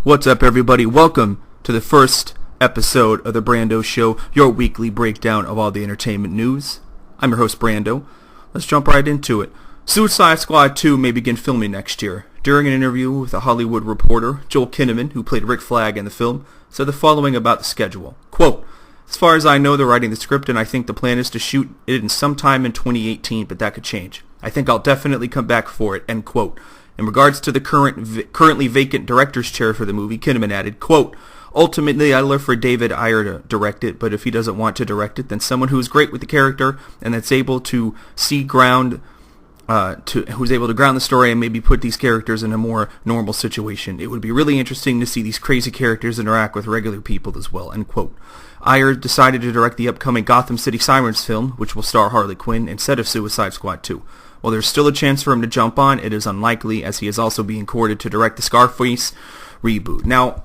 What's up, everybody? Welcome to the first episode of the Brando Show, your weekly breakdown of all the entertainment news. I'm your host, Brando. Let's jump right into it. Suicide Squad 2 may begin filming next year. During an interview with a Hollywood Reporter, Joel Kinnaman, who played Rick Flag in the film, said the following about the schedule. Quote, "As far as I know, they're writing the script, and I think the plan is to shoot it in sometime in 2018, but that could change. I think I'll definitely come back for it." End quote. In regards to the currently vacant director's chair for the movie, Kinnaman added, quote, "Ultimately, I'd love for David Ayer to direct it, but if he doesn't want to direct it, then someone who's great with the character and that's able to who's able to ground the story and maybe put these characters in a more normal situation. It would be really interesting to see these crazy characters interact with regular people as well." End quote. Ayer decided to direct the upcoming Gotham City Sirens film, which will star Harley Quinn, instead of Suicide Squad 2. While there's still a chance for him to jump on, it is unlikely, as he is also being courted to direct the Scarface reboot. Now,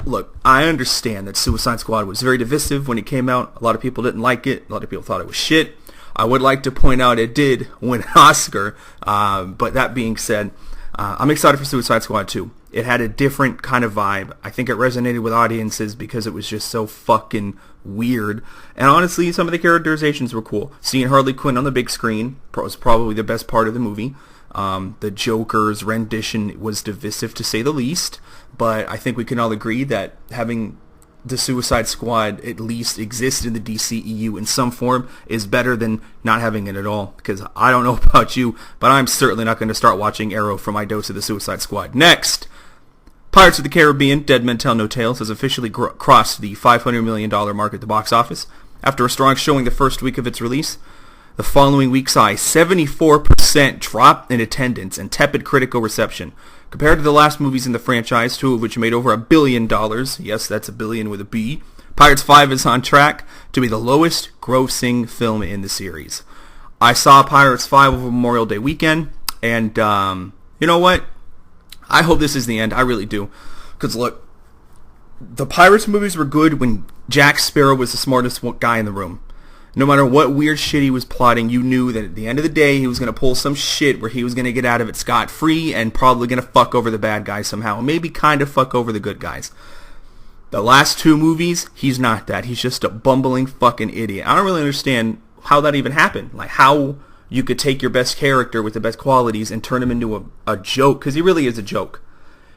look, I understand that Suicide Squad was very divisive when it came out. A lot of people didn't like it. A lot of people thought it was shit. I would like to point out it did win an Oscar, but that being said, I'm excited for Suicide Squad 2. It had a different kind of vibe. I think it resonated with audiences because it was just so fucking weird. And honestly, some of the characterizations were cool. Seeing Harley Quinn on the big screen was probably the best part of the movie. The Joker's rendition was divisive to say the least, but I think we can all agree that having the Suicide Squad at least exist in the DCEU in some form is better than not having it at all, because I don't know about you, but I'm certainly not going to start watching Arrow for my dose of the Suicide Squad. Next, Pirates of the Caribbean, Dead Men Tell No Tales has officially crossed the $500 million mark at the box office. After a strong showing the first week of its release, the following week saw a 74% drop in attendance and tepid critical reception. Compared to the last movies in the franchise, two of which made over $1 billion, yes, that's a billion with a B, Pirates 5 is on track to be the lowest grossing film in the series. I saw Pirates 5 over Memorial Day weekend, and you know what? I hope this is the end. I really do. Because look, the Pirates movies were good when Jack Sparrow was the smartest guy in the room. No matter what weird shit he was plotting, you knew that at the end of the day, he was going to pull some shit where he was going to get out of it scot-free and probably going to fuck over the bad guys somehow. Maybe kind of fuck over the good guys. The last two movies, he's not that. He's just a bumbling fucking idiot. I don't really understand how that even happened. Like, how you could take your best character with the best qualities and turn him into a joke. Because he really is a joke.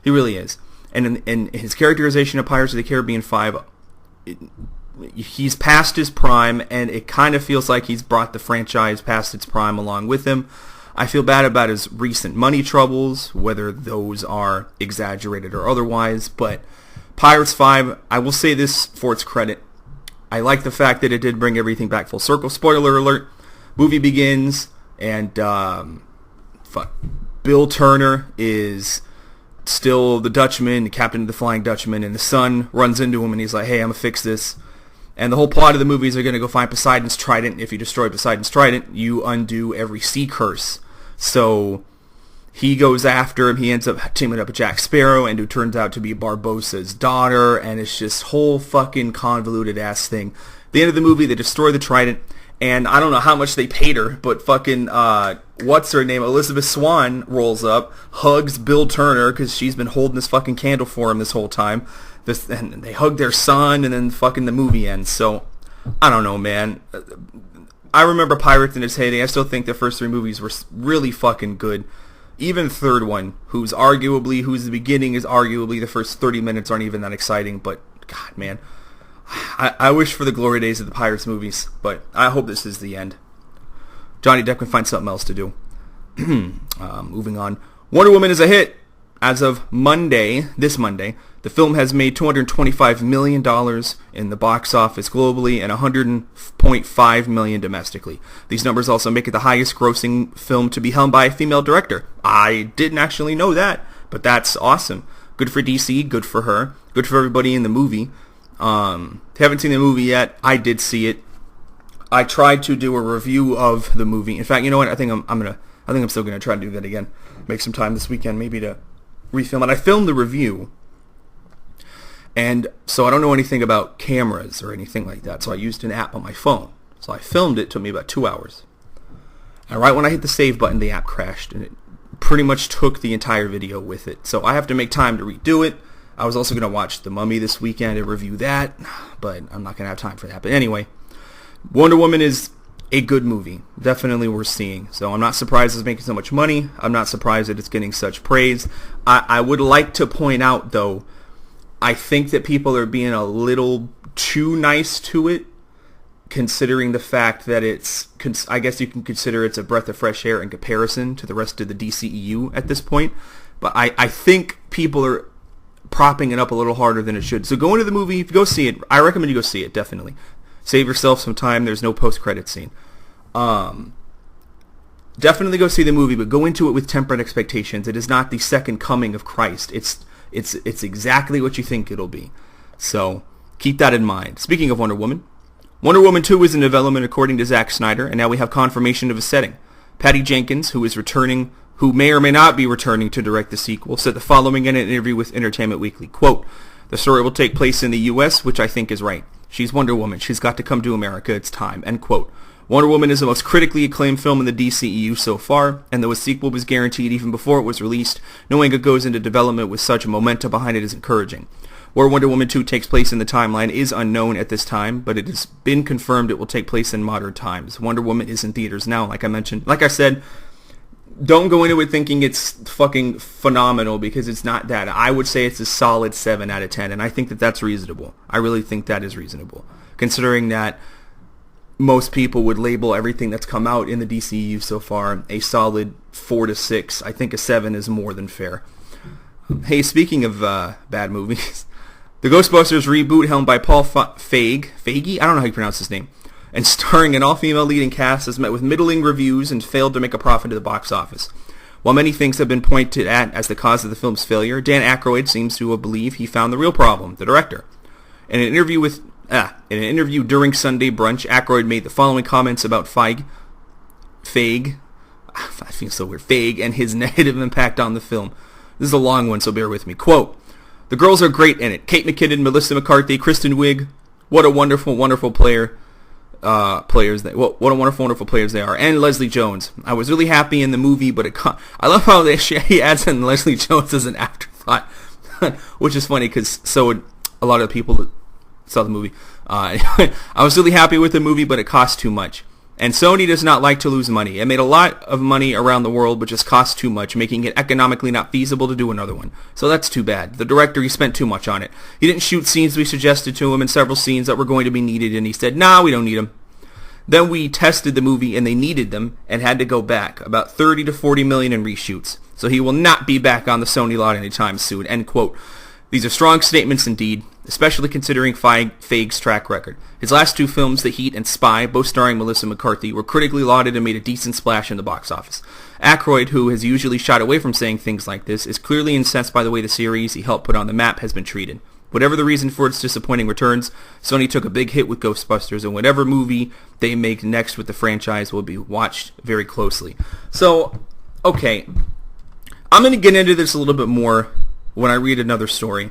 He really is. And in his characterization of Pirates of the Caribbean 5... he's past his prime, and it kind of feels like he's brought the franchise past its prime along with him. I feel bad about his recent money troubles, whether those are exaggerated or otherwise, but Pirates 5, I will say this for its credit. I like the fact that it did bring everything back full circle. Spoiler alert, movie begins, and Bill Turner is still the Dutchman, the captain of the Flying Dutchman, and the son runs into him, and he's like, "Hey, I'm gonna fix this." And the whole plot of the movie is they're going to go find Poseidon's trident. If you destroy Poseidon's trident, you undo every sea curse. So he goes after him. He ends up teaming up with Jack Sparrow, and who turns out to be Barbossa's daughter. And it's just whole fucking convoluted ass thing. At the end of the movie, they destroy the trident. And I don't know how much they paid her, but fucking, what's her name? Elizabeth Swann rolls up, hugs Bill Turner, because she's been holding this fucking candle for him this whole time. And they hug their son, and then fucking the movie ends. So, I don't know, man. I remember Pirates in its heyday. I still think the first three movies were really fucking good. Even the third one, whose the beginning is arguably the first 30 minutes aren't even that exciting. But, God, man. I wish for the glory days of the Pirates movies, but I hope this is the end. Johnny Depp can find something else to do. Moving on. Wonder Woman is a hit. As of this Monday, the film has made $225 million in the box office globally and $100.5 million domestically. These numbers also make it the highest grossing film to be helmed by a female director. I didn't actually know that, but that's awesome. Good for DC, good for her, good for everybody in the movie. Haven't seen the movie yet. I did see it. I tried to do a review of the movie. In fact, you know what? I think I'm still gonna try to do that again. Make some time this weekend, maybe to refilm it. I filmed the review, and so I don't know anything about cameras or anything like that. So I used an app on my phone. So I filmed it. It took me about 2 hours. And right when I hit the save button, the app crashed, and it pretty much took the entire video with it. So I have to make time to redo it. I was also going to watch The Mummy this weekend and review that, but I'm not going to have time for that. But anyway, Wonder Woman is a good movie. Definitely worth seeing. So I'm not surprised it's making so much money. I'm not surprised that it's getting such praise. I would like to point out, though, I think that people are being a little too nice to it, considering the fact that it's, I guess you can consider it's a breath of fresh air in comparison to the rest of the DCEU at this point. But I think people are propping it up a little harder than it should. So go into the movie, if you go see it, I recommend you go see it, definitely. Save yourself some time. There's no post-credit scene. Definitely go see the movie, but go into it with tempered expectations. It is not the second coming of Christ. It's exactly what you think it'll be. So keep that in mind. Speaking of Wonder Woman 2 is in development according to Zack Snyder, and now we have confirmation of a setting. Patty Jenkins, who may or may not be returning to direct the sequel, said the following in an interview with Entertainment Weekly, quote, "The story will take place in the U.S., which I think is right. She's Wonder Woman. She's got to come to America. It's time." End quote. Wonder Woman is the most critically acclaimed film in the DCEU so far, and though a sequel was guaranteed even before it was released, knowing it goes into development with such a momentum behind it is encouraging. Where Wonder Woman 2 takes place in the timeline is unknown at this time, but it has been confirmed it will take place in modern times. Wonder Woman is in theaters now, like I said, don't go into it thinking it's fucking phenomenal, because it's not that. I would say it's a solid 7 out of 10, and I think that that's reasonable. I really think that is reasonable, considering that most people would label everything that's come out in the DCU so far a solid 4 to 6. I think a 7 is more than fair. Hey, speaking of bad movies, the Ghostbusters reboot, helmed by Paul Feig, I don't know how you pronounce his name, and starring an all-female leading cast, has met with middling reviews and failed to make a profit at the box office. While many things have been pointed at as the cause of the film's failure, Dan Aykroyd seems to believe he found the real problem, the director. In an interview during Sunday Brunch, Aykroyd made the following comments about Feig, I feel so weird, Feig, and his negative impact on the film. This is a long one, so bear with me. Quote, "The girls are great in it. Kate McKinnon, Melissa McCarthy, Kristen Wiig. What a wonderful, wonderful players they are. And Leslie Jones. I was really happy in the movie, but I love how he adds in Leslie Jones as an afterthought, which is funny because a lot of the people that saw the movie. I was really happy with the movie, but it cost too much. And Sony does not like to lose money. It made a lot of money around the world, but just cost too much, making it economically not feasible to do another one. So that's too bad. The director, he spent too much on it. He didn't shoot scenes we suggested to him and several scenes that were going to be needed, and he said, nah, we don't need them. Then we tested the movie, and they needed them, and had to go back. About 30 to 40 million in reshoots. So he will not be back on the Sony lot anytime soon. End quote. These are strong statements indeed, especially considering Feig's track record. His last two films, The Heat and Spy, both starring Melissa McCarthy, were critically lauded and made a decent splash in the box office. Aykroyd, who has usually shied away from saying things like this, is clearly incensed by the way the series he helped put on the map has been treated. Whatever the reason for its disappointing returns, Sony took a big hit with Ghostbusters, and whatever movie they make next with the franchise will be watched very closely. So, okay, I'm going to get into this a little bit more when I read another story,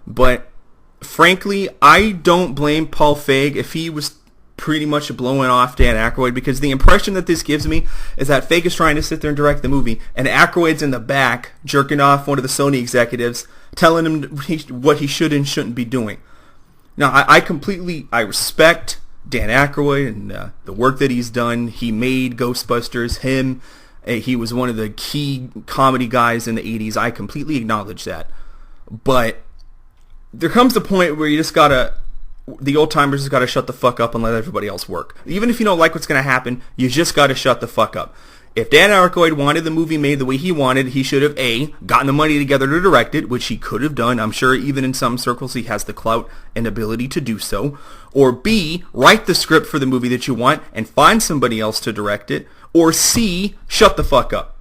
but frankly, I don't blame Paul Feig if he was pretty much blowing off Dan Aykroyd, because the impression that this gives me is that Feig is trying to sit there and direct the movie, and Aykroyd's in the back jerking off one of the Sony executives, telling him what he should and shouldn't be doing. Now, I respect Dan Aykroyd and the work that he's done. He made Ghostbusters. He was one of the key comedy guys in the 80s. I completely acknowledge that. But there comes a point where the old-timers just got to shut the fuck up and let everybody else work. Even if you don't like what's going to happen, you just got to shut the fuck up. If Dan Aykroyd wanted the movie made the way he wanted, he should have, A, gotten the money together to direct it, which he could have done. I'm sure even in some circles he has the clout and ability to do so. Or B, write the script for the movie that you want and find somebody else to direct it. Or C, shut the fuck up.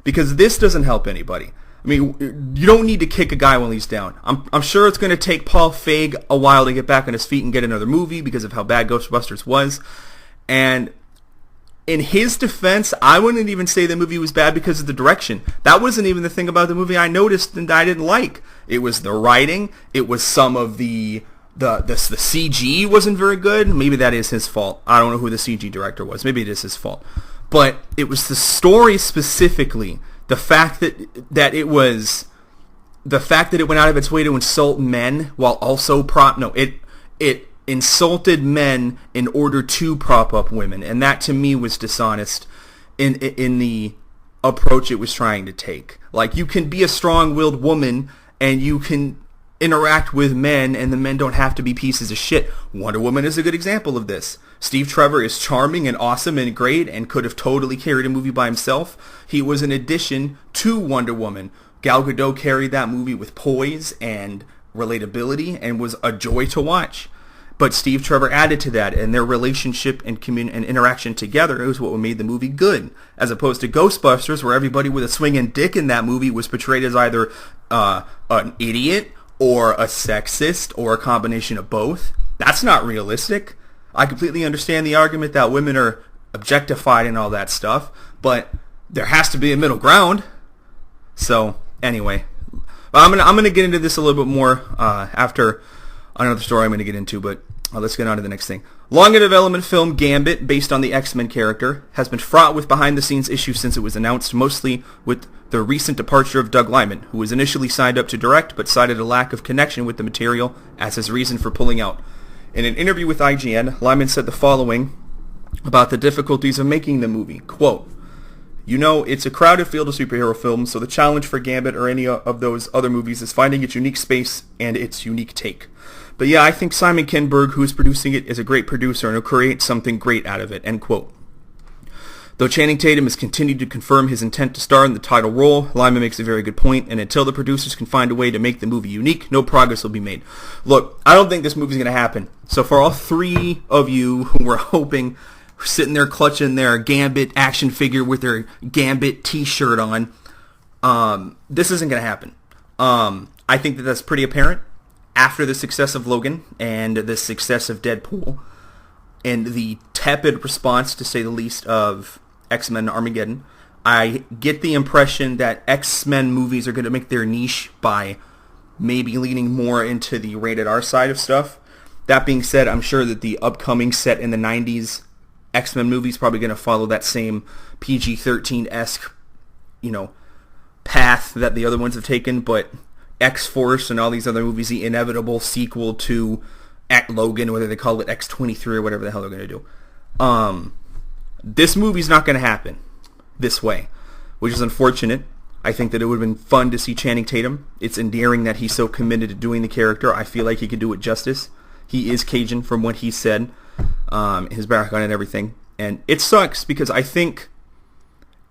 Because this doesn't help anybody. I mean, you don't need to kick a guy while he's down. I'm sure it's going to take Paul Feig a while to get back on his feet and get another movie because of how bad Ghostbusters was. And in his defense, I wouldn't even say the movie was bad because of the direction. That wasn't even the thing about the movie I noticed and I didn't like. It was the writing. It was some of the CG wasn't very good. Maybe that is his fault. I don't know who the CG director was. Maybe it is his fault. But it was the story specifically. The fact that it was the fact that it went out of its way to insult men while also it insulted men in order to prop up women, and that to me was dishonest in the approach it was trying to take. Like, you can be a strong-willed woman and you can interact with men, and the men don't have to be pieces of shit. Wonder Woman is a good example of this. Steve Trevor is charming and awesome and great and could have totally carried a movie by himself. He was an addition to Wonder Woman. Gal Gadot carried that movie with poise and relatability and was a joy to watch. But Steve Trevor added to that, and their relationship and and interaction together is what made the movie good, as opposed to Ghostbusters, where everybody with a swinging dick in that movie was portrayed as either an idiot or a sexist or a combination of both. That's not realistic. I completely understand the argument that women are objectified and all that stuff, but there has to be a middle ground. So anyway, I'm gonna get into this a little bit more after another story I'm going to get into, but let's get on to the next thing. Long in development film Gambit, based on the X-Men character, has been fraught with behind-the-scenes issues since it was announced, mostly with the recent departure of Doug Liman, who was initially signed up to direct but cited a lack of connection with the material as his reason for pulling out. In an interview with IGN, Liman said the following about the difficulties of making the movie. Quote, "You know, it's a crowded field of superhero films, so the challenge for Gambit or any of those other movies is finding its unique space and its unique take. But yeah, I think Simon Kinberg, who is producing it, is a great producer and will create something great out of it." End quote. Though Channing Tatum has continued to confirm his intent to star in the title role, Lyman makes a very good point, and until the producers can find a way to make the movie unique, no progress will be made. Look, I don't think this movie's going to happen. So for all three of you who were hoping, sitting there clutching their Gambit action figure with their Gambit t-shirt on, this isn't going to happen. I think that that's pretty apparent after the success of Logan and the success of Deadpool and the tepid response, to say the least, of X-Men Armageddon. I get the impression that X-Men movies are going to make their niche by maybe leaning more into the rated R side of stuff. That being said, I'm sure that the upcoming set in the 90s X-Men movie is probably going to follow that same PG-13-esque, path that the other ones have taken, but X-Force and all these other movies, the inevitable sequel to Logan, whether they call it X-23 or whatever the hell they're going to do. This movie's not going to happen this way, which is unfortunate. I think that it would have been fun to see Channing Tatum. It's endearing that he's so committed to doing the character. I feel like he could do it justice. He is Cajun from what he said, his background and everything. And it sucks because I think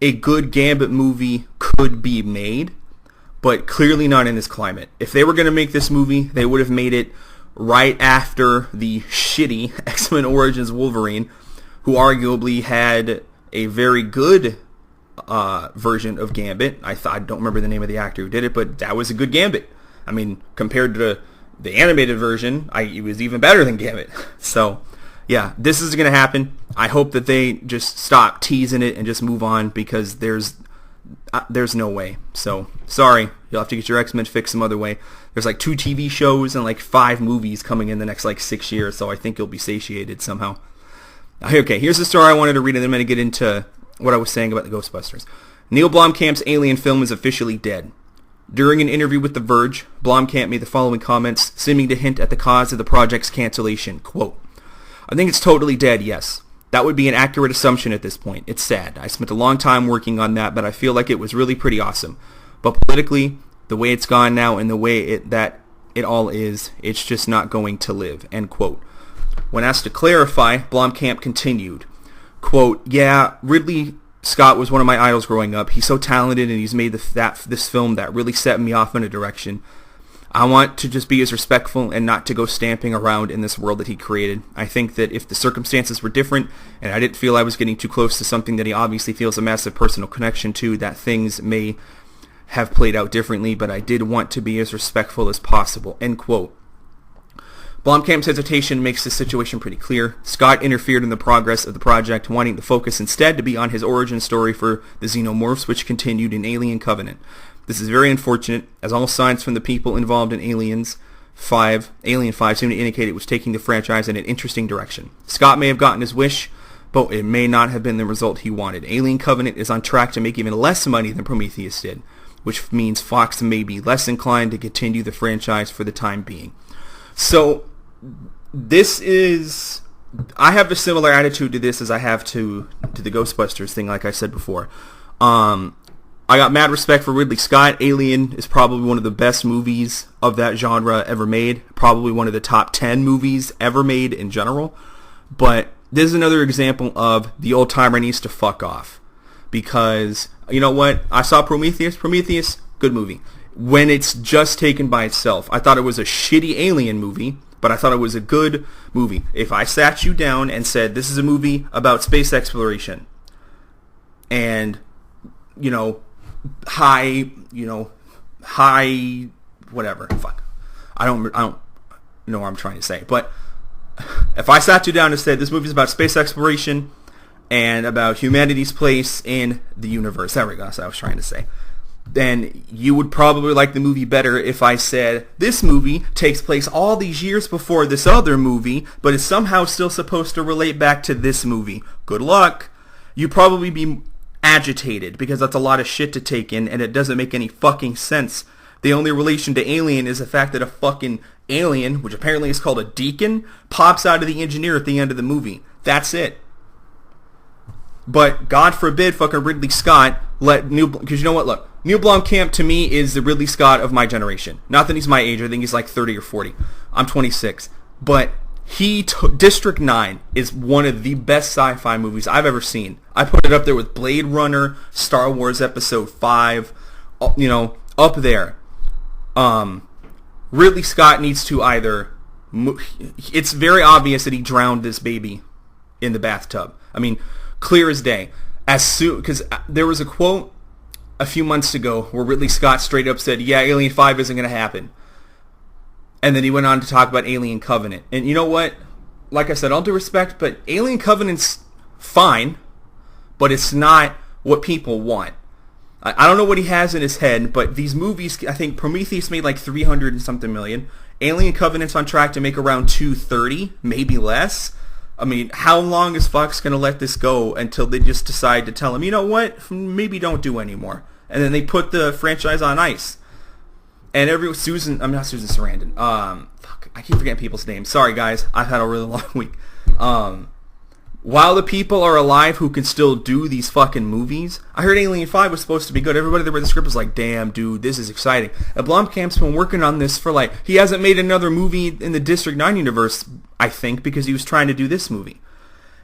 a good Gambit movie could be made, but clearly not in this climate. If they were going to make this movie, they would have made it right after the shitty X-Men Origins Wolverine, who arguably had a very good version of Gambit. I don't remember the name of the actor who did it, but that was a good Gambit. I mean, compared to the animated version, it was even better than Gambit. So, yeah, this is going to happen. I hope that they just stop teasing it and just move on, because there's no way. So, sorry. You'll have to get your X-Men fixed some other way. There's like 2 TV shows and like 5 movies coming in the next 6 years, so I think you'll be satiated somehow. Okay, here's the story I wanted to read, and then I'm going to get into what I was saying about the Ghostbusters. Neil Blomkamp's Alien film is officially dead. During an interview with The Verge, Blomkamp made the following comments, seeming to hint at the cause of the project's cancellation. Quote, "I think it's totally dead, yes. That would be an accurate assumption at this point. It's sad. I spent a long time working on that, but I feel like it was really pretty awesome. But politically, the way it's gone now and the way that it all is, it's just not going to live." End quote. When asked to clarify, Blomkamp continued, quote, "Yeah, Ridley Scott was one of my idols growing up. He's so talented, and he's made this film that really set me off in a direction. I want to just be as respectful and not to go stamping around in this world that he created. I think that if the circumstances were different and I didn't feel I was getting too close to something that he obviously feels a massive personal connection to, that things may have played out differently, but I did want to be as respectful as possible." End quote. Blomkamp's hesitation makes the situation pretty clear. Scott interfered in the progress of the project, wanting the focus instead to be on his origin story for the Xenomorphs, which continued in Alien Covenant. This is very unfortunate, as all signs from the people involved in Alien 5 seem to indicate it was taking the franchise in an interesting direction. Scott may have gotten his wish, but it may not have been the result he wanted. Alien Covenant is on track to make even less money than Prometheus did. which means Fox may be less inclined to continue the franchise for the time being. So I have a similar attitude to this as I have to the Ghostbusters thing, like I said before. I got mad respect for Ridley Scott. Alien is probably one of the best movies of that genre ever made. Probably one of the top 10 movies ever made in general. But this is another example of the old timer needs to fuck off. Because, you know what? I saw Prometheus. Prometheus, good movie. When it's just taken by itself. I thought it was a shitty Alien movie, but I thought it was a good movie. If I sat you down and said, this is a movie about space exploration, and, high, whatever. Fuck. I don't know what I'm trying to say. But if I sat you down and said, this movie is about space exploration and about humanity's place in the universe, there we go, that's what I was trying to say, then you would probably like the movie better if I said, this movie takes place all these years before this other movie, but is somehow still supposed to relate back to this movie. Good luck. You'd probably be agitated, because that's a lot of shit to take in, and it doesn't make any fucking sense. The only relation to Alien is the fact that a fucking alien, which apparently is called a deacon, pops out of the engineer at the end of the movie. That's it. But God forbid fucking Ridley Scott because you know what, look, Neil Blomkamp to me is the Ridley Scott of my generation. Not that he's my age, I think he's like 30 or 40. I'm 26. But District 9 is one of the best sci-fi movies I've ever seen. I put it up there with Blade Runner, Star Wars Episode 5, up there. Ridley Scott needs to it's very obvious that he drowned this baby in the bathtub. I mean, clear as day. Because there was a quote a few months ago where Ridley Scott straight up said, yeah, Alien 5 isn't going to happen. And then he went on to talk about Alien Covenant. And you know what? Like I said, all due respect, but Alien Covenant's fine, but it's not what people want. I don't know what he has in his head, but these movies, I think Prometheus made like 300 and something million. Alien Covenant's on track to make around 230, maybe less. I mean, how long is Fox going to let this go until they just decide to tell him, you know what, maybe don't do anymore. And then they put the franchise on ice. And not Susan Sarandon. I keep forgetting people's names. Sorry, guys. I've had a really long week. While the people are alive who can still do these fucking movies, I heard Alien 5 was supposed to be good. Everybody that read the script was like, damn, dude, this is exciting. And Blomkamp's been working on this for he hasn't made another movie in the District 9 universe, I think, because he was trying to do this movie.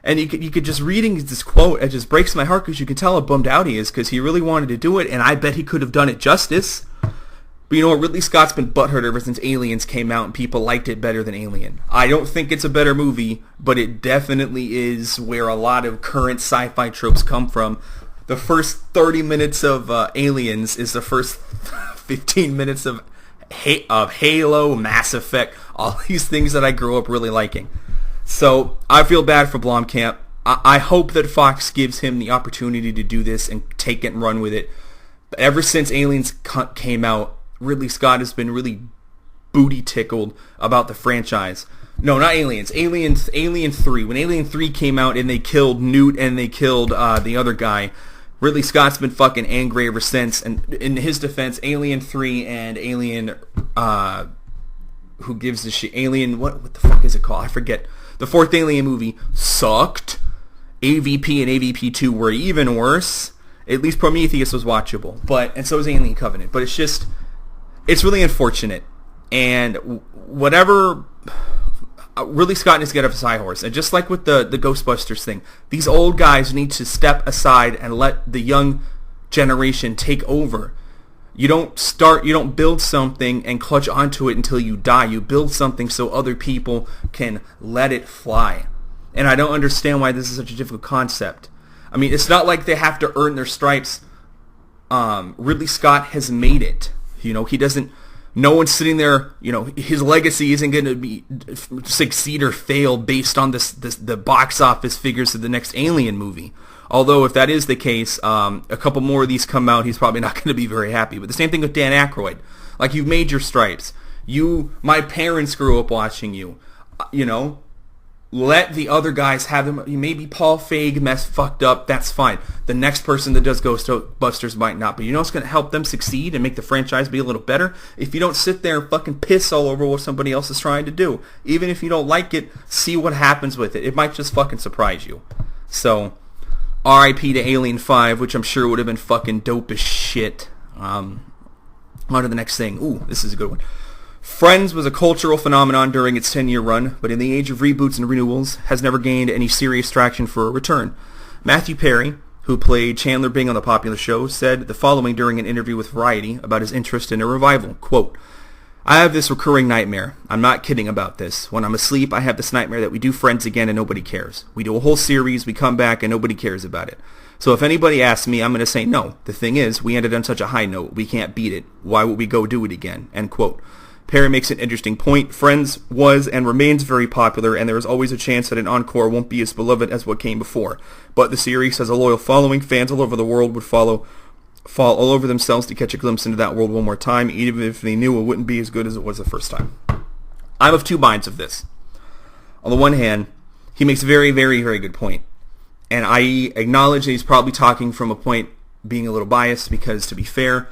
And you could just reading this quote, it just breaks my heart, because you can tell how bummed out he is, because he really wanted to do it, and I bet he could have done it justice. But you know what? Ridley Scott's been butthurt ever since Aliens came out and people liked it better than Alien. I don't think it's a better movie, but it definitely is where a lot of current sci-fi tropes come from. The first 30 minutes of Aliens is the first 15 minutes of Halo, Mass Effect, all these things that I grew up really liking. So I feel bad for Blomkamp. I hope that Fox gives him the opportunity to do this and take it and run with it. But ever since Aliens came out, Ridley Scott has been really booty tickled about the franchise. No, not Aliens. Alien 3. When Alien 3 came out and they killed Newt and they killed the other guy, Ridley Scott's been fucking angry ever since. And in his defense, Alien 3 and Alien... who gives a shit? Alien... What the fuck is it called? I forget. The fourth Alien movie sucked. AVP and AVP 2 were even worse. At least Prometheus was watchable. And so is Alien Covenant. But it's just... It's really unfortunate, and whatever, Ridley Scott needs to get off his high horse, and just like with the Ghostbusters thing, these old guys need to step aside and let the young generation take over. You don't build something and clutch onto it until you die. You build something so other people can let it fly, and I don't understand why this is such a difficult concept. I mean, it's not like they have to earn their stripes. Ridley Scott has made it. He doesn't, no one's sitting there, his legacy isn't going to be succeed or fail based on the box office figures of the next Alien movie. Although if that is the case, a couple more of these come out, he's probably not going to be very happy. But the same thing with Dan Aykroyd. You've made your stripes. My parents grew up watching you. let the other guys have them. Maybe Paul Feig fucked up. That's fine. The next person that does Ghostbusters might not. But you know what's going to help them succeed and make the franchise be a little better? If you don't sit there and fucking piss all over what somebody else is trying to do. Even if you don't like it, see what happens with it. It might just fucking surprise you. So, R.I.P. to Alien 5, which I'm sure would have been fucking dope as shit. On to the next thing. Ooh, this is a good one. Friends was a cultural phenomenon during its 10-year run, but in the age of reboots and renewals, has never gained any serious traction for a return. Matthew Perry, who played Chandler Bing on the popular show, said the following during an interview with Variety about his interest in a revival. Quote, "I have this recurring nightmare. I'm not kidding about this. When I'm asleep, I have this nightmare that we do Friends again and nobody cares. We do a whole series, we come back, and nobody cares about it. So if anybody asks me, I'm going to say no. The thing is, we ended on such a high note, we can't beat it. Why would we go do it again?" End quote. Perry makes an interesting point. Friends was and remains very popular, and there is always a chance that an encore won't be as beloved as what came before. But the series has a loyal following. Fans all over the world would fall all over themselves to catch a glimpse into that world one more time, even if they knew it wouldn't be as good as it was the first time. I'm of two minds of this. On the one hand, he makes a very, very, very good point. And I acknowledge that he's probably talking from a point being a little biased because, to be fair,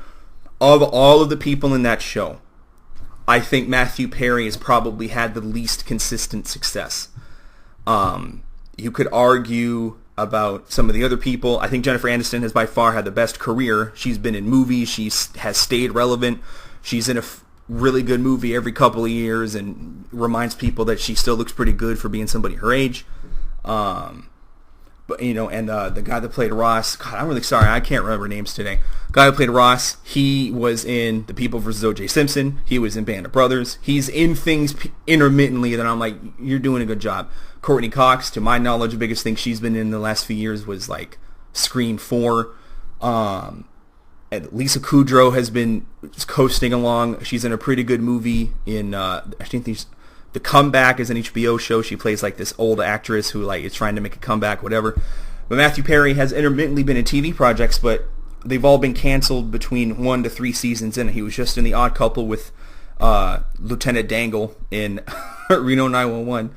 of all of the people in that show, I think Matthew Perry has probably had the least consistent success. You could argue about some of the other people. I think Jennifer Aniston has by far had the best career. She's been in movies. She has stayed relevant. She's in a really good movie every couple of years and reminds people that she still looks pretty good for being somebody her age. But, you know, and the guy that played Ross, God, I'm really sorry, I can't remember names today. The guy who played Ross, he was in The People vs. O.J. Simpson. He was in Band of Brothers. He's in things intermittently that I'm like, you're doing a good job. Courtney Cox, to my knowledge, the biggest thing she's been in the last few years was like Scream 4. And Lisa Kudrow has been coasting along. She's in a pretty good movie in, I think The Comeback is an HBO show. She plays like this old actress who like is trying to make a comeback, whatever. But Matthew Perry has intermittently been in TV projects, but they've all been canceled between 1 to 3 seasons in. He was just in The Odd Couple with Lieutenant Dangle in Reno 911.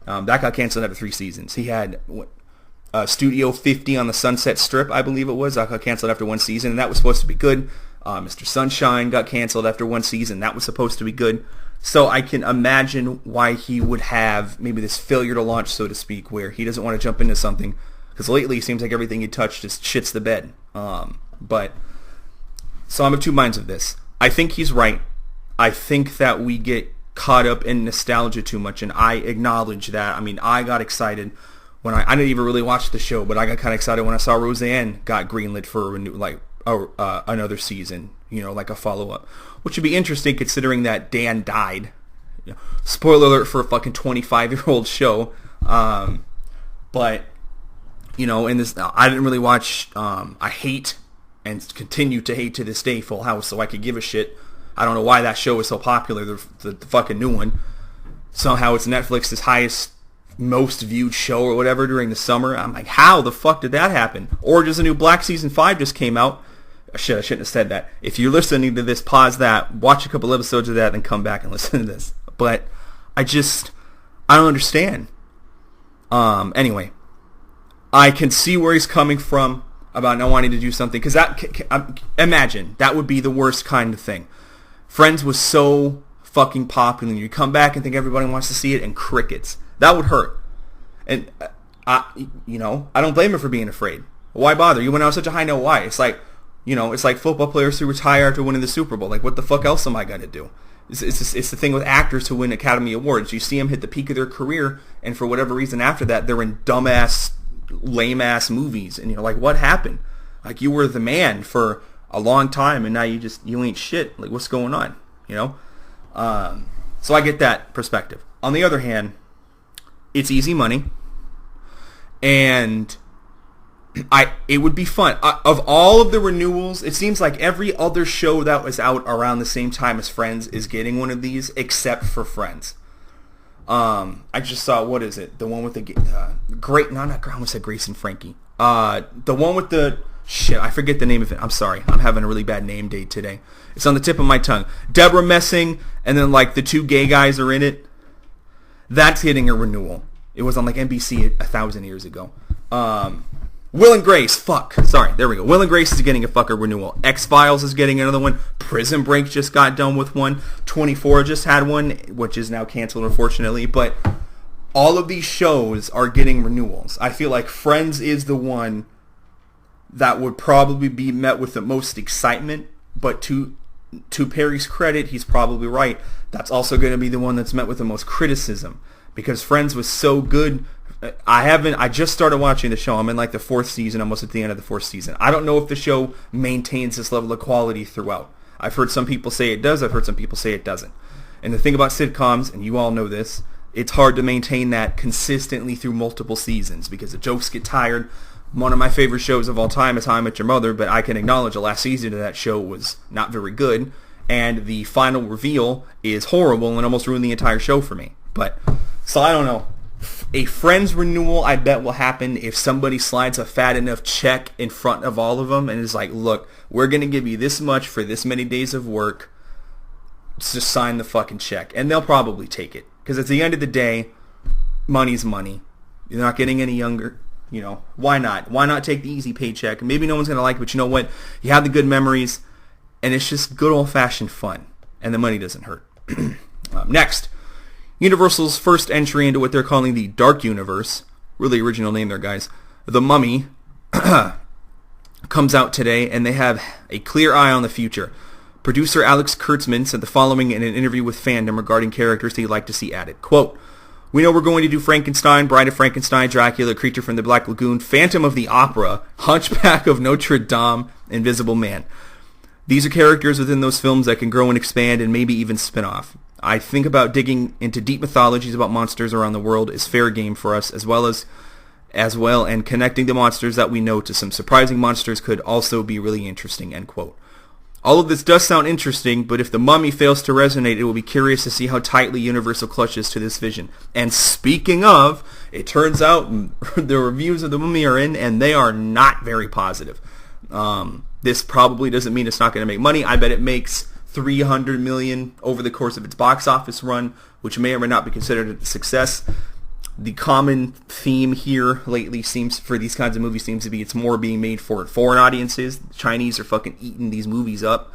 That got canceled after 3 seasons. He had Studio 50 on the Sunset Strip, I believe it was. That got canceled after 1 season, and that was supposed to be good. Mr. Sunshine got canceled after 1 season. That was supposed to be good. So I can imagine why he would have maybe this failure to launch, so to speak, where he doesn't want to jump into something. Because lately it seems like everything he touched just shits the bed. But so I'm of two minds of this. I think he's right. I think that we get caught up in nostalgia too much, and I acknowledge that. I mean, I got excited when I didn't even really watch the show, but I got kind of excited when I saw Roseanne got greenlit for another season, you know, like a follow-up, which would be interesting considering that Dan died. You know, spoiler alert for a fucking 25-year-old show. But, you know, in this, I didn't really watch, I hate and continue to hate to this day Full House, so I could give a shit. I don't know why that show is so popular, the fucking new one. Somehow it's Netflix's highest, most viewed show or whatever during the summer. I'm like, how the fuck did that happen? Or just a new Black Season 5 just came out. I shouldn't have said that. If you're listening to this, pause that, watch a couple episodes of that, and come back and listen to this. But I don't understand. Anyway, I can see where he's coming from about not wanting to do something, because imagine, that would be the worst kind of thing. Friends was so fucking popular, and you come back and think everybody wants to see it, and crickets. That would hurt. And, I don't blame him for being afraid. Why bother? You went out such a high note, why? It's like, you know, it's like football players who retire after winning the Super Bowl. Like, what the fuck else am I going to do? It's the thing with actors who win Academy Awards. You see them hit the peak of their career, and for whatever reason after that, they're in dumbass, lame-ass movies. And you're like, what happened? Like, you were the man for a long time, and now you ain't shit. Like, what's going on? You know? So I get that perspective. On the other hand, it's easy money, and it would be fun. Of all of the renewals, it seems like every other show that was out around the same time as Friends is getting one of these, except for Friends. I just saw, what is it? The one with the I almost said Grace and Frankie. The one with the, shit, I forget the name of it. I'm sorry. I'm having a really bad name day today. It's on the tip of my tongue. Deborah Messing, and then like the 2 gay guys are in it. That's getting a renewal. It was on like NBC 1,000 years ago. Will and Grace, sorry, there we go. Will and Grace is getting a fucker renewal. X-Files is getting another one. Prison Break just got done with one. 24 just had one, which is now canceled, unfortunately. But all of these shows are getting renewals. I feel like Friends is the one that would probably be met with the most excitement. But to Perry's credit, he's probably right. That's also going to be the one that's met with the most criticism. Because Friends was so good. I just started watching the show. I'm in like the 4th season, almost at the end of the 4th season. I don't know if the show maintains this level of quality throughout. I've heard some people say it does. I've heard some people say it doesn't. And the thing about sitcoms, and you all know this, it's hard to maintain that consistently through multiple seasons because the jokes get tired. One of my favorite shows of all time is How I Met Your Mother, but I can acknowledge the last season of that show was not very good. And the final reveal is horrible and almost ruined the entire show for me. So I don't know. A Friends renewal, I bet, will happen if somebody slides a fat enough check in front of all of them and is like, look, we're going to give you this much for this many days of work. Just sign the fucking check. And they'll probably take it. Because at the end of the day, money's money. You're not getting any younger. You know, why not? Why not take the easy paycheck? Maybe no one's going to like it, but you know what? You have the good memories, and it's just good old-fashioned fun. And the money doesn't hurt. Next. Universal's first entry into what they're calling the Dark Universe, really original name there, guys, The Mummy, comes out today, and they have a clear eye on the future. Producer Alex Kurtzman said the following in an interview with Fandom regarding characters he'd like to see added. Quote, "We know we're going to do Frankenstein, Bride of Frankenstein, Dracula, Creature from the Black Lagoon, Phantom of the Opera, Hunchback of Notre Dame, Invisible Man. These are characters within those films that can grow and expand and maybe even spin off. I think about digging into deep mythologies about monsters around the world is fair game for us as well, and connecting the monsters that we know to some surprising monsters could also be really interesting," end quote. All of this does sound interesting, but if The Mummy fails to resonate, it will be curious to see how tightly Universal clutches to this vision. And speaking of, it turns out the reviews of The Mummy are in, and they are not very positive. This probably doesn't mean it's not going to make money. I bet it makes $300 million over the course of its box office run, which may or may not be considered a success. The common theme here lately seems, for these kinds of movies, seems to be it's more being made for foreign audiences. The Chinese are fucking eating these movies up,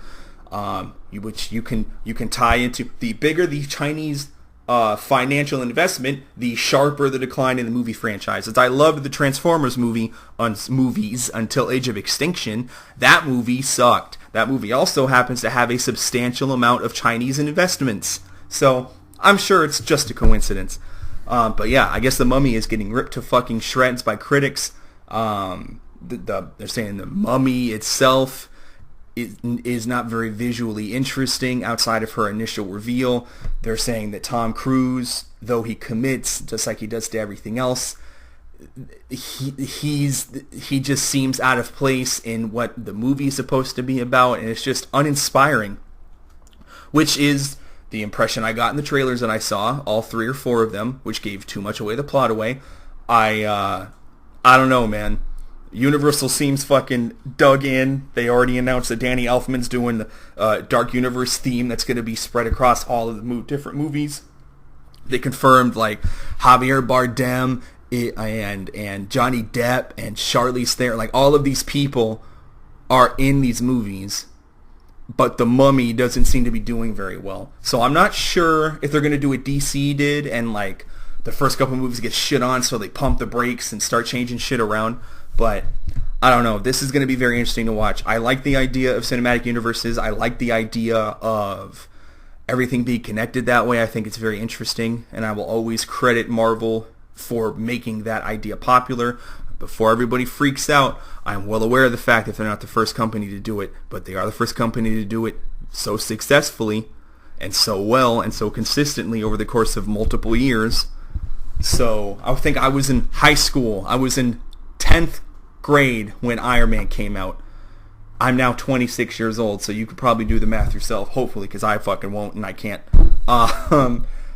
which you can tie into. The bigger the Chinese financial investment, the sharper the decline in the movie franchises. I loved the Transformers movies until Age of Extinction. That movie sucked. That movie also happens to have a substantial amount of Chinese investments. So I'm sure it's just a coincidence. But yeah, I guess The Mummy is getting ripped to fucking shreds by critics. They're saying The Mummy itself is not very visually interesting outside of her initial reveal. They're saying that Tom Cruise, though he commits just like he does to everything else, he just seems out of place in what the movie is supposed to be about, and it's just uninspiring, which is the impression I got in the trailers that I saw, all 3 or 4 of them, which gave too much away, the plot away. I don't know, man. Universal seems fucking dug in. They already announced that Danny Elfman's doing the Dark Universe theme that's going to be spread across all of the different movies. They confirmed like Javier Bardem and Johnny Depp and Charlize Theron. Like all of these people are in these movies, but The Mummy doesn't seem to be doing very well. So I'm not sure if they're going to do what DC did and like the first couple movies get shit on, so they pump the brakes and start changing shit around. But I don't know. This is going to be very interesting to watch. I like the idea of cinematic universes. I like the idea of everything being connected that way. I think it's very interesting, and I will always credit Marvel for making that idea popular. Before everybody freaks out, I'm well aware of the fact that they're not the first company to do it, but they are the first company to do it so successfully and so well and so consistently over the course of multiple years. So I think I was in high school. I was in 10th grade when Iron Man came out. I'm now 26 years old, so you could probably do the math yourself, hopefully, because I fucking won't and I can't.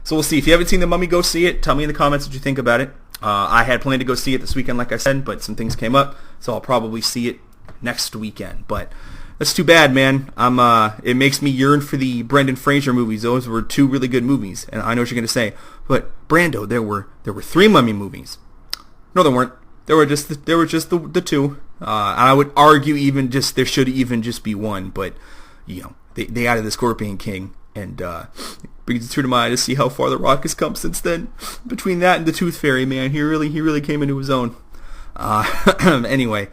So we'll see. If you haven't seen The Mummy, go see it. Tell me in the comments what you think about it. I had planned to go see it this weekend, like I said, but some things came up, so I'll probably see it next weekend. But That's too bad, man. It makes me yearn for the Brendan Fraser movies. Those were two really good movies, and I know what you're gonna say. But Brando, there were 3 Mummy movies. No, there weren't. There were just the 2. And I would argue there should even just be 1. But they added the Scorpion King, and brings a tear to my eye to see how far The Rock has come since then. Between that and the Tooth Fairy, man, he really came into his own. Anyway.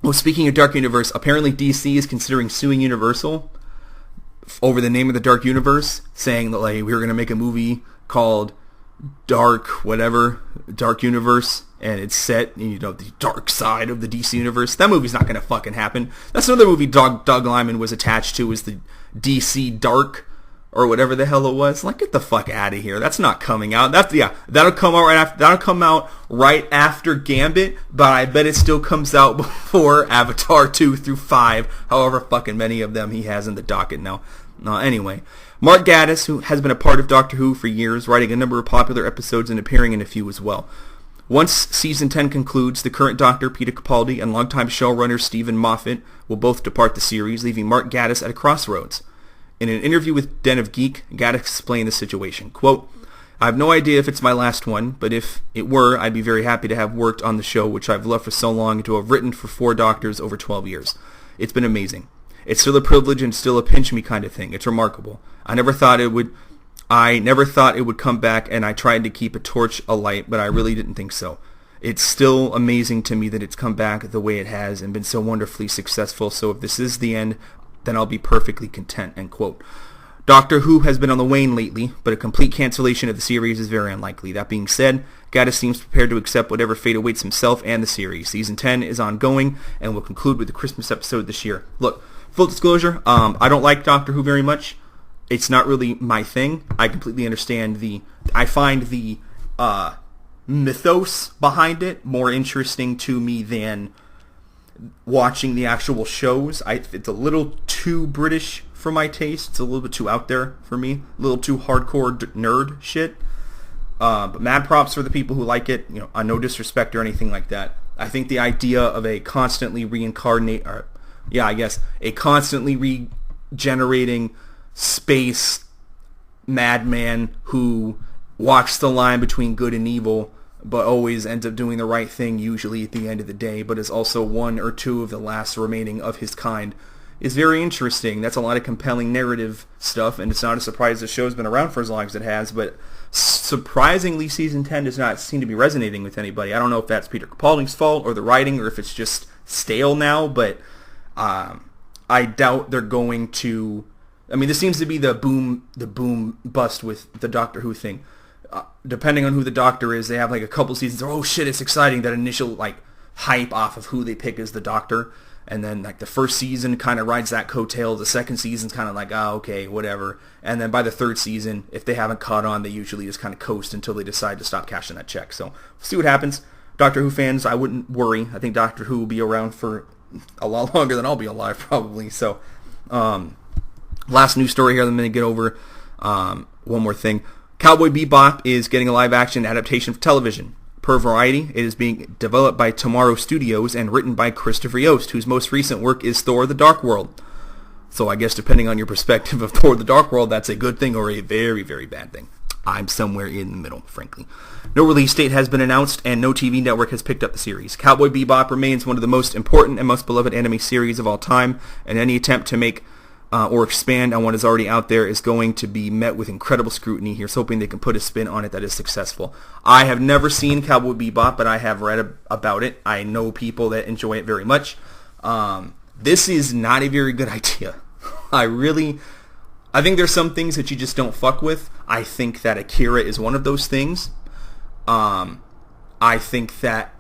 Well, speaking of Dark Universe, apparently DC is considering suing Universal over the name of the Dark Universe, saying that we were going to make a movie called Dark Universe, and it's set the dark side of the DC Universe. That movie's not going to fucking happen. That's another movie Doug Liman was attached to, is the DC Dark, or whatever the hell it was. Get the fuck out of here. That's not coming out. That'll come out right after Gambit, but I bet it still comes out before Avatar 2 through 5, however fucking many of them he has in the docket now. Anyway, Mark Gatiss, who has been a part of Doctor Who for years, writing a number of popular episodes and appearing in a few as well. Once Season 10 concludes, the current Doctor, Peter Capaldi, and longtime showrunner Stephen Moffat will both depart the series, leaving Mark Gatiss at a crossroads. In an interview with Den of Geek, Gatiss explained the situation. Quote, "I have no idea if it's my last one, but if it were, I'd be very happy to have worked on the show, which I've loved for so long, and to have written for 4 Doctors over 12 years. It's been amazing. It's still a privilege and still a pinch me kind of thing. It's remarkable. I never thought it would come back, and I tried to keep a torch alight, but I really didn't think so. It's still amazing to me that it's come back the way it has and been so wonderfully successful, so if this is the end, then I'll be perfectly content," end quote. Doctor Who has been on the wane lately, but a complete cancellation of the series is very unlikely. That being said, Gatiss seems prepared to accept whatever fate awaits himself and the series. Season 10 is ongoing and will conclude with the Christmas episode this year. Look, full disclosure, I don't like Doctor Who very much. It's not really my thing. I completely understand I find the mythos behind it more interesting to me than watching the actual shows. It's a little too British for my taste. It's a little bit too out there for me. A little too hardcore nerd shit. But mad props for the people who like it. No disrespect or anything like that. I think the idea of a constantly regenerating space madman who walks the line between good and evil, but always ends up doing the right thing usually at the end of the day, but is also 1 or 2 of the last remaining of his kind, is very interesting. That's a lot of compelling narrative stuff, and it's not a surprise the show's been around for as long as it has, but surprisingly Season 10 does not seem to be resonating with anybody. I don't know if that's Peter Capaldi's fault or the writing, or if it's just stale now, but I doubt they're going to... this seems to be the boom bust with the Doctor Who thing. Depending on who the Doctor is, they have a couple seasons where, oh shit, it's exciting, that initial hype off of who they pick as the Doctor, and then the first season kind of rides that coattail, the second season's kind of okay, whatever, and then by the third season, if they haven't caught on, they usually just kind of coast until they decide to stop cashing that check. So, we'll see what happens. Doctor Who fans, I wouldn't worry. I think Doctor Who will be around for a lot longer than I'll be alive, probably. So, last news story here that I'm going to get over. One more thing. Cowboy Bebop is getting a live-action adaptation for television. Per Variety, it is being developed by Tomorrow Studios and written by Christopher Yost, whose most recent work is Thor: The Dark World. So I guess depending on your perspective of Thor: The Dark World, that's a good thing or a very, very bad thing. I'm somewhere in the middle, frankly. No release date has been announced, and no TV network has picked up the series. Cowboy Bebop remains one of the most important and most beloved anime series of all time, and any attempt to make or expand on what is already out there is going to be met with incredible scrutiny. Here's hoping they can put a spin on it that is successful. I have never seen Cowboy Bebop, but I have read about it. I know people that enjoy it very much. This is not a very good idea. I think there's some things that you just don't fuck with. I think that Akira is one of those things. I think that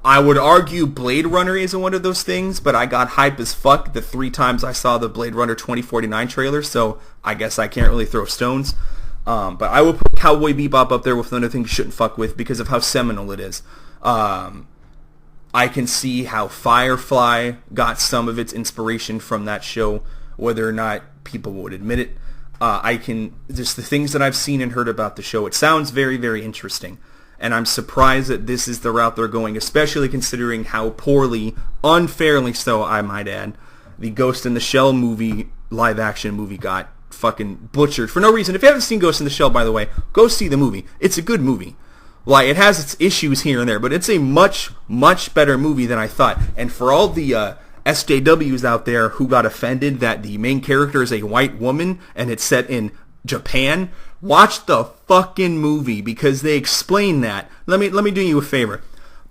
I would argue Blade Runner isn't one of those things, but I got hype as fuck the 3 times I saw the Blade Runner 2049 trailer, so I guess I can't really throw stones. But I will put Cowboy Bebop up there with another thing you shouldn't fuck with because of how seminal it is. I can see how Firefly got some of its inspiration from that show, whether or not people would admit it. Just the things that I've seen and heard about the show, it sounds very, very interesting. And I'm surprised that this is the route they're going, especially considering how poorly, unfairly so, I might add, the Ghost in the Shell movie, live action movie, got fucking butchered for no reason. If you haven't seen Ghost in the Shell, by the way, go see the movie. It's a good movie. Like, it has its issues here and there, but it's a much, much better movie than I thought. And for all the SJWs out there who got offended that the main character is a white woman and it's set in Japan, watch the fucking movie because they explain that. Let me do you a favor.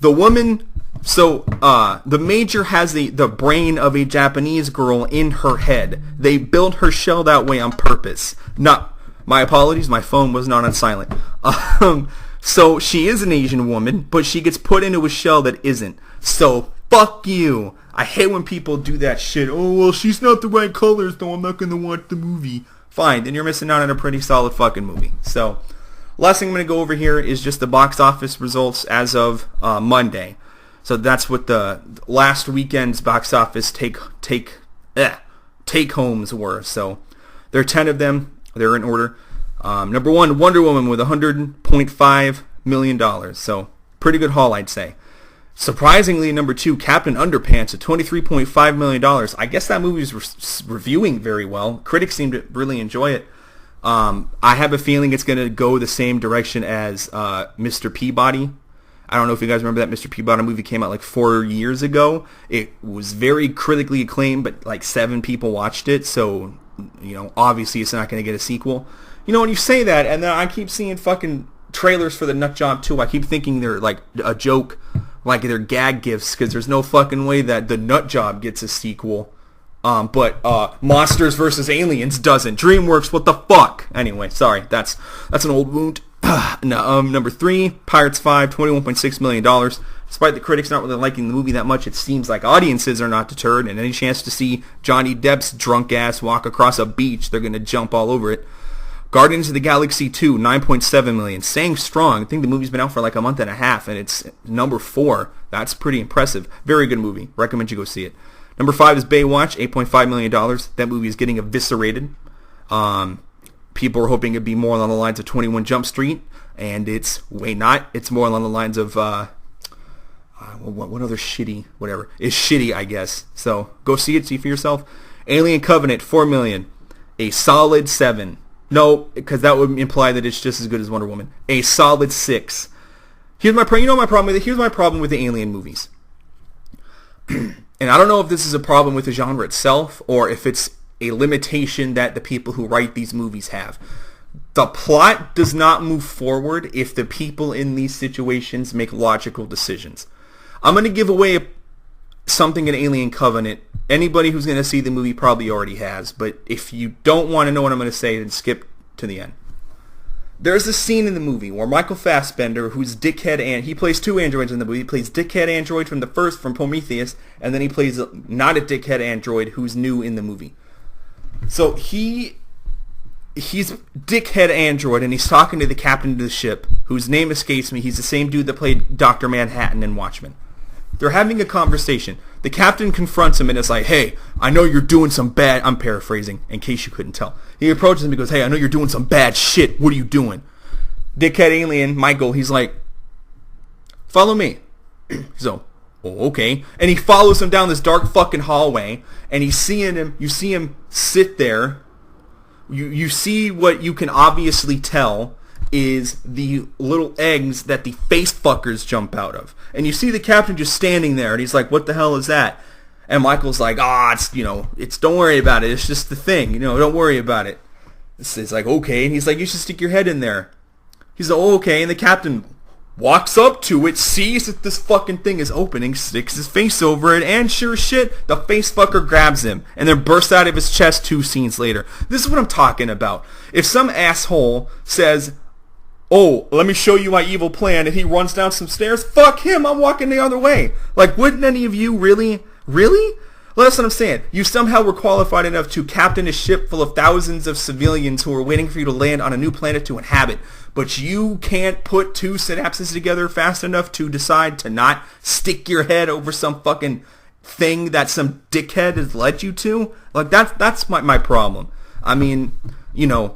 The woman, the Major has the brain of a Japanese girl in her head. They built her shell that way on purpose. My apologies, my phone was not on silent. So she is an Asian woman, but she gets put into a shell that isn't. So fuck you. I hate when people do that shit. Oh, well, she's not the right colors, though I'm not going to watch the movie. Fine, then you're missing out on a pretty solid fucking movie. So, last thing I'm going to go over here is just the box office results as of Monday. So that's what the last weekend's box office take-homes were. So, there are 10 of them. They're in order. Number 1, Wonder Woman with $100.5 million. So, pretty good haul, I'd say. Surprisingly, number 2, Captain Underpants at $23.5 million. I guess that movie is reviewing very well. Critics seem to really enjoy it. I have a feeling it's going to go the same direction as Mr. Peabody. I don't know if you guys remember that Mr. Peabody movie came out like 4 years ago. It was very critically acclaimed, but like 7 people watched it. So, obviously it's not going to get a sequel. When you say that, and then I keep seeing fucking trailers for the Nut Job 2, I keep thinking they're like a joke, like they're gag gifts, because there's no fucking way that the Nut Job gets a sequel. But Monsters vs. Aliens doesn't. DreamWorks, what the fuck? Anyway, sorry, that's an old wound. Number 3, Pirates 5, $21.6 million. Despite the critics not really liking the movie that much, it seems like audiences are not deterred, and any chance to see Johnny Depp's drunk ass walk across a beach, they're going to jump all over it. Guardians of the Galaxy 2, $9.7 million. Staying strong. I think the movie's been out for like a month and a half, and it's number 4. That's pretty impressive. Very good movie. Recommend you go see it. Number 5 is Baywatch, $8.5 million. That movie is getting eviscerated. People are hoping it'd be more along the lines of 21 Jump Street, and it's way not. It's more along the lines of, what other shitty, whatever, is shitty, I guess. So, go see it, see for yourself. Alien Covenant, $4 million. A solid 7. No, because that would imply that it's just as good as Wonder Woman. A solid 6. Here's my problem. My problem with it. Here's my problem with the Alien movies. And I don't know if this is a problem with the genre itself or if it's a limitation that the people who write these movies have. The plot does not move forward if the people in these situations make logical decisions. I'm going to give away something in Alien Covenant. Anybody who's going to see the movie probably already has, but if you don't want to know what I'm going to say, then skip to the end. There's a scene in the movie where Michael Fassbender, who's Dickhead, and he plays 2 androids in the movie. He plays Dickhead Android from Prometheus, and then he plays not a Dickhead Android who's new in the movie. So he's Dickhead Android, and he's talking to the captain of the ship, whose name escapes me. He's the same dude that played Dr. Manhattan in Watchmen. They're having a conversation. The captain confronts him and is like, hey, I know you're doing some bad... I'm paraphrasing, in case you couldn't tell. He approaches him and goes, hey, I know you're doing some bad shit. What are you doing? Dickhead alien, Michael, he's like, follow me. So, okay. And he follows him down this dark fucking hallway, and you see him sit there. You see what you can obviously tell is the little eggs that the face fuckers jump out of. And you see the captain just standing there, and he's like, what the hell is that? And Michael's like, it's don't worry about it. It's just the thing, don't worry about it. It's like, okay. And he's like, you should stick your head in there. He's like, oh, okay. And the captain walks up to it, sees that this fucking thing is opening, sticks his face over it, and sure as shit, the face fucker grabs him, and then bursts out of his chest 2 scenes later. This is what I'm talking about. If some asshole says, oh, let me show you my evil plan, and he runs down some stairs, fuck him, I'm walking the other way. Like, wouldn't any of you really? Well, that's what I'm saying. You somehow were qualified enough to captain a ship full of thousands of civilians who are waiting for you to land on a new planet to inhabit, but you can't put 2 synapses together fast enough to decide to not stick your head over some fucking thing that some dickhead has led you to? Like, that's my problem. I mean,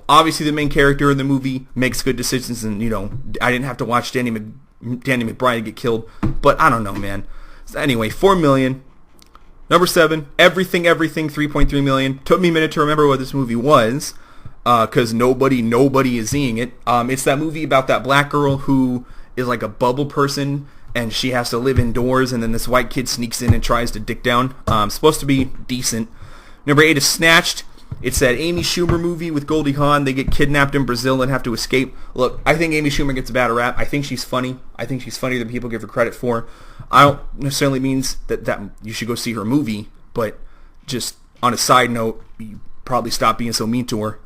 obviously the main character in the movie makes good decisions, and, I didn't have to watch Danny McBride get killed, but I don't know, man. So anyway, $4 million. Number 7, Everything, 3.3 million. Took me a minute to remember what this movie was, because nobody is seeing it. It's that movie about that black girl who is like a bubble person, and she has to live indoors, and then this white kid sneaks in and tries to dick down. Supposed to be decent. Number 8 is Snatched. It's that Amy Schumer movie with Goldie Hawn. They get kidnapped in Brazil and have to escape. Look, I think Amy Schumer gets a bad rap. I think she's funny. I think she's funnier than people give her credit for. I don't necessarily means that you should go see her movie, but just on a side note, you probably stop being so mean to her.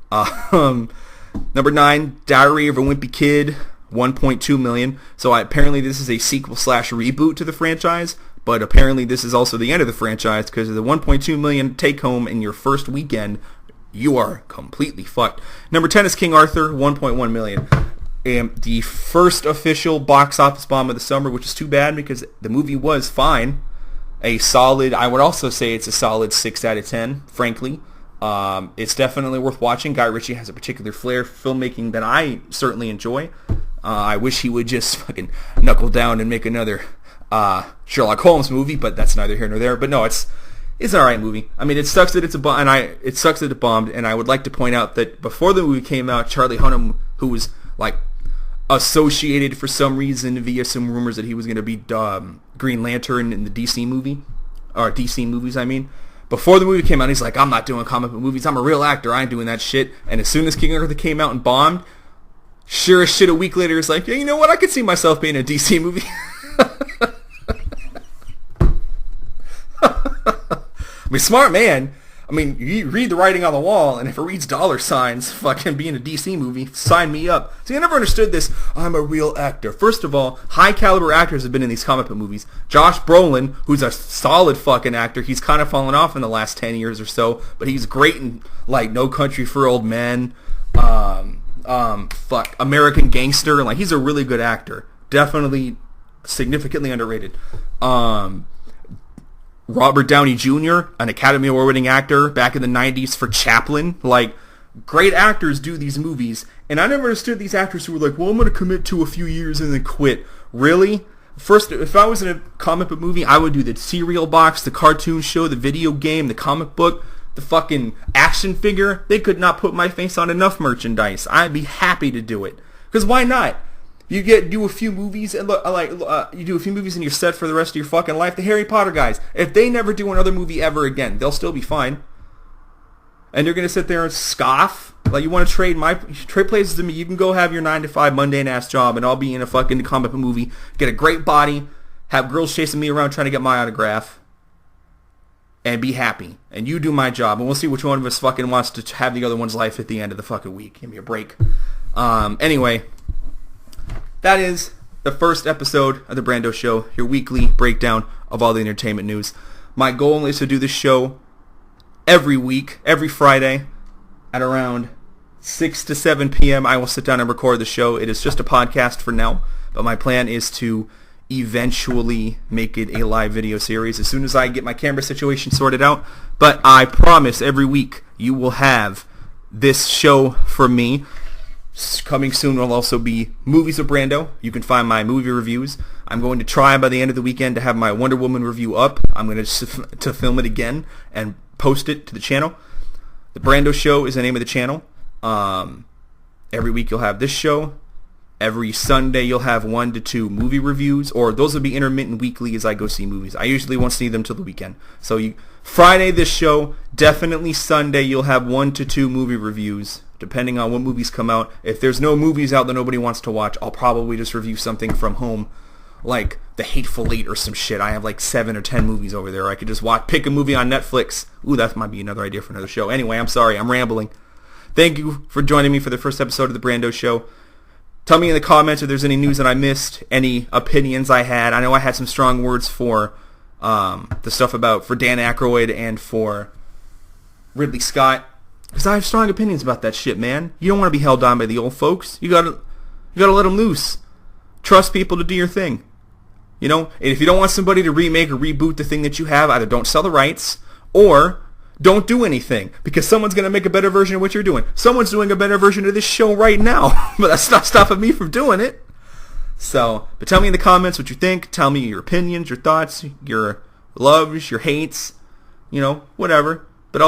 Number 9, Diary of a Wimpy Kid, 1.2 million. So apparently this is a sequel / reboot to the franchise, but apparently this is also the end of the franchise, because of the 1.2 million take home in your first weekend, you are completely fucked. Number 10 is King Arthur, 1.1 million. And the first official box office bomb of the summer, which is too bad because the movie was fine. I would also say it's a solid 6 out of 10, frankly. It's definitely worth watching. Guy Ritchie has a particular flair for filmmaking that I certainly enjoy. I wish he would just fucking knuckle down and make another Sherlock Holmes movie, but that's neither here nor there. But no, it's an alright movie. I mean, it sucks that it's a bomb, and it sucks that it bombed. And I would like to point out that before the movie came out, Charlie Hunnam, who was like associated for some reason via some rumors that he was going to be Green Lantern in the DC movie, or DC movies, I mean. Before the movie came out, he's like, I'm not doing comic book movies. I'm a real actor. I ain't doing that shit. And as soon as King Arthur came out and bombed, sure as shit a week later, it's like, yeah, you know what? I could see myself being in a DC movie. I mean, smart man. I mean, you read the writing on the wall, and if it reads dollar signs, fucking being a DC movie, sign me up. See, I never understood this, I'm a real actor. First of all, high-caliber actors have been in these comic book movies. Josh Brolin, who's a solid fucking actor, he's kind of fallen off in the last 10 years or so, but he's great in, like, No Country for Old Men, American Gangster, like, he's a really good actor. Definitely significantly underrated. Robert Downey Jr., an Academy Award-winning actor back in the 90s for Chaplin. Like, great actors do these movies. And I never understood these actors who were like, well, I'm going to commit to a few years and then quit. Really? First, if I was in a comic book movie, I would do the cereal box, the cartoon show, the video game, the comic book, the fucking action figure. They could not put my face on enough merchandise. I'd be happy to do it. Because why not? You do a few movies and you do a few movies and you're set for the rest of your fucking life. The Harry Potter guys, if they never do another movie ever again, they'll still be fine. And you're gonna sit there and scoff like you want to trade places to me. You can go have your 9-to-5 mundane ass job, and I'll be in a fucking comic book movie, get a great body, have girls chasing me around trying to get my autograph, and be happy. And you do my job, and we'll see which one of us fucking wants to have the other one's life at the end of the fucking week. Give me a break. Anyway. That is the first episode of the Brando Show, your weekly breakdown of all the entertainment news. My goal is to do this show every week, every Friday, at around 6 to 7 p.m. I will sit down and record the show. It is just a podcast for now, but my plan is to eventually make it a live video series as soon as I get my camera situation sorted out. But I promise every week you will have this show from me. Coming soon will also be Movies of Brando. You can find my movie reviews. I'm going to try by the end of the weekend to have my Wonder Woman review up. I'm going to film it again and post it to the channel. The Brando Show is the name of the channel. Every week you'll have this show. Every Sunday you'll have 1 to 2 movie reviews, or those will be intermittent weekly as I go see movies. I usually won't see them till the weekend. So Friday this show, definitely Sunday you'll have 1 to 2 movie reviews, depending on what movies come out. If there's no movies out that nobody wants to watch, I'll probably just review something from home, like The Hateful Eight or some shit. I have like 7 or 10 movies over there. I could just pick a movie on Netflix. Ooh, that might be another idea for another show. Anyway, I'm sorry, I'm rambling. Thank you for joining me for the first episode of The Brando Show. Tell me in the comments if there's any news that I missed, any opinions I had. I know I had some strong words for the stuff for Dan Aykroyd and for Ridley Scott, because I have strong opinions about that shit, man. You don't want to be held down by the old folks. You gotta let them loose. Trust people to do your thing. You know, and if you don't want somebody to remake or reboot the thing that you have, either don't sell the rights or don't do anything, because someone's going to make a better version of what you're doing. Someone's doing a better version of this show right now, but that's not stopping me from doing it. So, but tell me in the comments what you think. Tell me your opinions, your thoughts, your loves, your hates. You know, whatever.